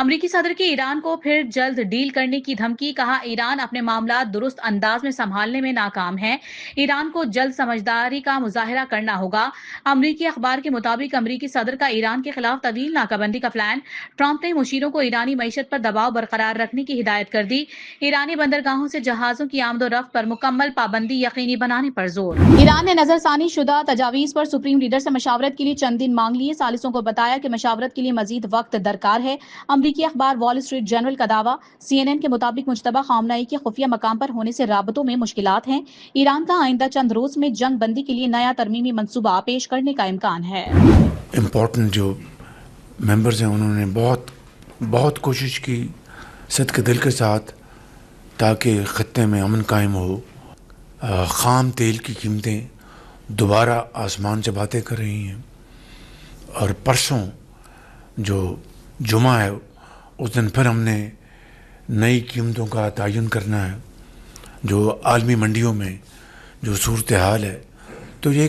امریکی صدر کی ایران کو پھر جلد ڈیل کرنے کی دھمکی، کہا ایران اپنے معاملات درست انداز میں سنبھالنے میں ناکام ہے، ایران کو جلد سمجھداری کا مظاہرہ کرنا ہوگا۔ امریکی اخبار کے مطابق امریکی صدر کا ایران کے خلاف طویل ناکہ بندی کا پلان، ٹرمپ نے مشیروں کو ایرانی معیشت پر دباؤ برقرار رکھنے کی ہدایت کر دی، ایرانی بندرگاہوں سے جہازوں کی آمد و رفت پر مکمل پابندی یقینی بنانے پر زور۔ ایران نے نظر ثانی شدہ تجاویز پر سپریم لیڈر سے مشاورت کے لیے چند دن مانگ لیے، ثالثوں کو بتایا کہ مشاورت کے لیے مزید وقت درکار ہے۔ امریکی اخبار وال اسٹریٹ جرنل کا دعویٰ، CNN کے مطابق مجتبی خامنہئی کے خفیہ مقام پر ہونے سے رابطوں میں مشکلات ہیں، ایران کا آئندہ چند روز میں جنگ بندی کے لیے نیا ترمیمی منصوبہ پیش کرنے کا امکان ہے۔ امپورٹنٹ جو ممبرز ہیں انہوں نے بہت کوشش کی صدق دل کے ساتھ تاکہ خطے میں امن قائم ہو۔ خام تیل کی قیمتیں دوبارہ آسمان سے باتیں کر رہی ہیں، اور پرسوں جو جمعہ ہے اس دن پھر ہم نے نئی قیمتوں کا تعین کرنا ہے، جو عالمی منڈیوں میں جو صورتحال ہے، تو یہ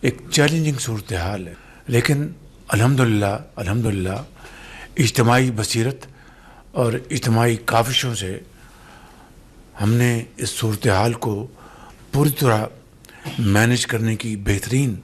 ایک چیلنجنگ صورتحال ہے، لیکن الحمدللہ اجتماعی بصیرت اور اجتماعی کاوشوں سے ہم نے اس صورتحال کو پوری طرح مینج کرنے کی بہترین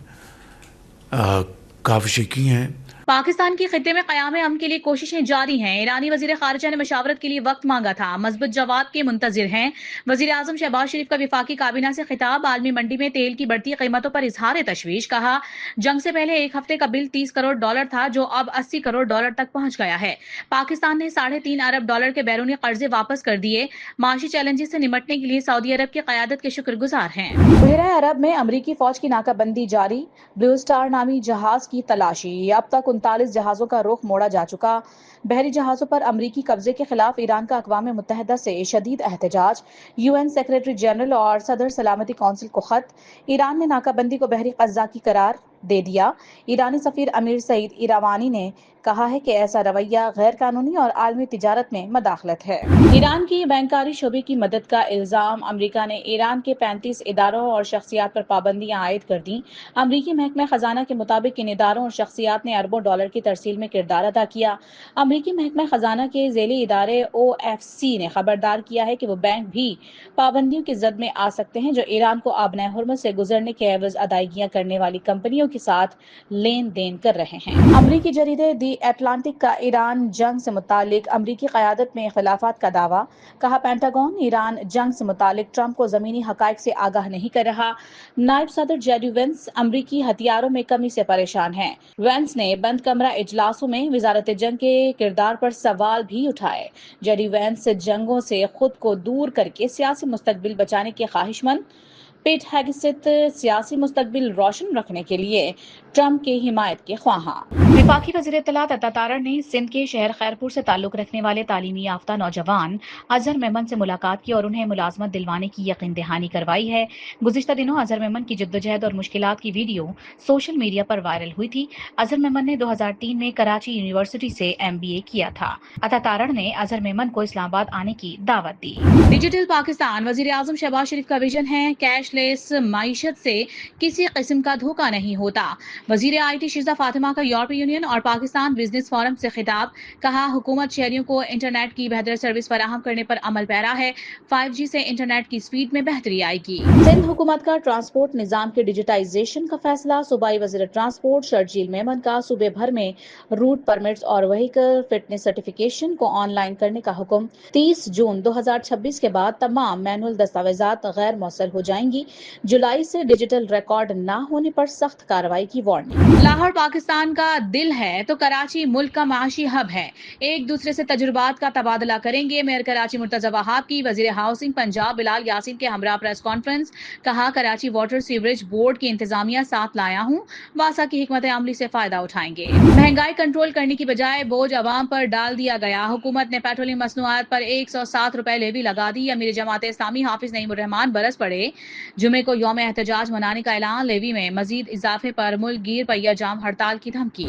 کاوشیں کی ہیں۔ پاکستان کی خطے میں قیام امن کے لیے کوششیں جاری ہیں، ایرانی وزیر خارجہ نے مشاورت کے لیے وقت مانگا تھا، مثبت جواب کے منتظر ہیں۔ وزیر اعظم شہباز شریف کا وفاقی کابینہ سے خطاب، عالمی منڈی میں تیل کی بڑھتی قیمتوں پر اظہار تشویش، کہا جنگ سے پہلے ایک ہفتے کا بل $30 کروڑ تھا جو اب $80 کروڑ تک پہنچ گیا ہے۔ پاکستان نے $3.5 ارب کے بیرونی قرضے واپس کر دیے، معاشی چیلنجز سے نمٹنے کے لیے سعودی عرب کی قیادت کے شکر گزار ہیں۔ بحیرہ عرب میں امریکی فوج کی ناکہ بندی جاری، بلیو سٹار نامی جہاز کی تلاشی، اب تک 39 جہازوں کا رخ موڑا جا چکا۔ بحری جہازوں پر امریکی قبضے کے خلاف ایران کا اقوام متحدہ سے شدید احتجاج، UN سیکریٹری جنرل اور صدر سلامتی کونسل کو خط، ایران نے ناکہ بندی کو بحری قزاقی قرار دے دیا، ایرانی سفیر امیر سعید ایراوانی نے کہا ہے کہ ایسا رویہ غیر قانونی اور عالمی تجارت میں مداخلت ہے۔ ایران کی بینکاری شعبے کی مدد کا الزام، امریکہ نے ایران کے 35 اداروں اور شخصیات پر پابندیاں عائد کر دیں۔ امریکی محکمہ خزانہ کے مطابق ان اداروں اور شخصیات نے اربوں ڈالر کی ترسیل میں کردار ادا کیا۔ امریکی محکمہ خزانہ کے ذیلی ادارے OFC نے خبردار کیا ہے کہ وہ بینک بھی پابندیوں کی زد میں آ سکتے ہیں جو ایران کو آبنۂ حرمت سے گزرنے کے عوض ادائیگیاں کرنے والی کمپنیوں کے ساتھ لین دین کر رہے ہیں۔ امریکی جریدے دی اٹلانٹک کا ایران جنگ سے متعلق امریکی قیادت میں اختلافات کا دعویٰ، کہا پینٹاگون ایران جنگ سے متعلق ٹرمپ کو زمینی حقائق سے آگاہ نہیں کر رہا۔ نائب صدر JD وینس امریکی ہتھیاروں میں کمی سے پریشان ہیں، وینس نے بند کمرہ اجلاسوں میں وزارت جنگ کے کردار پر سوال بھی اٹھائے۔ JD وینس جنگوں سے خود کو دور کر کے سیاسی مستقبل بچانے کے خواہش مند، پیٹ ہیگسٹ سیاسی مستقبل روشن رکھنے کے لیے ٹرمپ کی حمایت کے خواہاں۔ وفاقی وزیر اطلاعات عطا تارڑ نے سندھ کے شہر خیرپور سے تعلق رکھنے والے تعلیمی یافتہ نوجوان اظہر میمن سے ملاقات کی اور انہیں ملازمت دلوانے کی یقین دہانی کروائی ہے۔ گزشتہ دنوں اظہر میمن کی جدوجہد اور مشکلات کی ویڈیو سوشل میڈیا پر وائرل ہوئی تھی۔ اظہر میمن نے 2003 میں کراچی یونیورسٹی سے MBA کیا تھا۔ عطا تارڑ نے اظہر میمن کو اسلام آباد آنے کی دعوت دی۔ ڈیجیٹل پاکستان، وزیر اعظم شہباز شریف کا ویژن ہے کیش لیس معیشت سے کسی قسم کا دھوکہ نہیں ہوتا۔ وزیر IT شیزہ فاطمہ کا یورپی یونین اور پاکستان بزنس فورم سے خطاب، کہا حکومت شہریوں کو انٹرنیٹ کی بہتر سروس فراہم کرنے پر عمل پیرا ہے، 5G سے انٹرنیٹ کی سپیڈ میں بہتری آئے گی۔ سندھ حکومت کا ٹرانسپورٹ نظام کے ڈیجیٹائزیشن کا فیصلہ، صوبائی وزیر ٹرانسپورٹ شرجیل میمن کا صوبے بھر میں روٹ پرمٹس اور وہیکل فٹنس سرٹیفکیشن کو آن لائن کرنے کا حکم، 30 جون 2026 کے بعد تمام مینول دستاویزات غیر موصل ہو جائیں گی، جولائی سے ڈیجیٹل ریکارڈ نہ ہونے پر سخت کارروائی کی وارننگ۔ لاہور پاکستان کا دل ہے تو کراچی ملک کا معاشی ہب ہے، ایک دوسرے سے تجربات کا تبادلہ کریں گے، میئر کراچی مرتضی وہاب کی وزیر ہاؤسنگ پنجاب بلال یاسین کے ہمراہ پریس کانفرنس، کہا کراچی واٹر سیوریج بورڈ کی انتظامیہ ساتھ لایا ہوں، واسا کی حکمت عملی سے فائدہ اٹھائیں گے۔ مہنگائی کنٹرول کرنے کی بجائے بوجھ عوام پر ڈال دیا گیا، حکومت نے پیٹرولیم مصنوعات پر 107 روپے لیوی لگا دی، امیر جماعت اسلامی حافظ نعیم الرحمان برس پڑے، جمعے کو یوم احتجاج منانے کا اعلان، لیوی میں مزید اضافے پر ملک گیر پہیہ جام ہڑتال کی دھمکی۔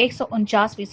149%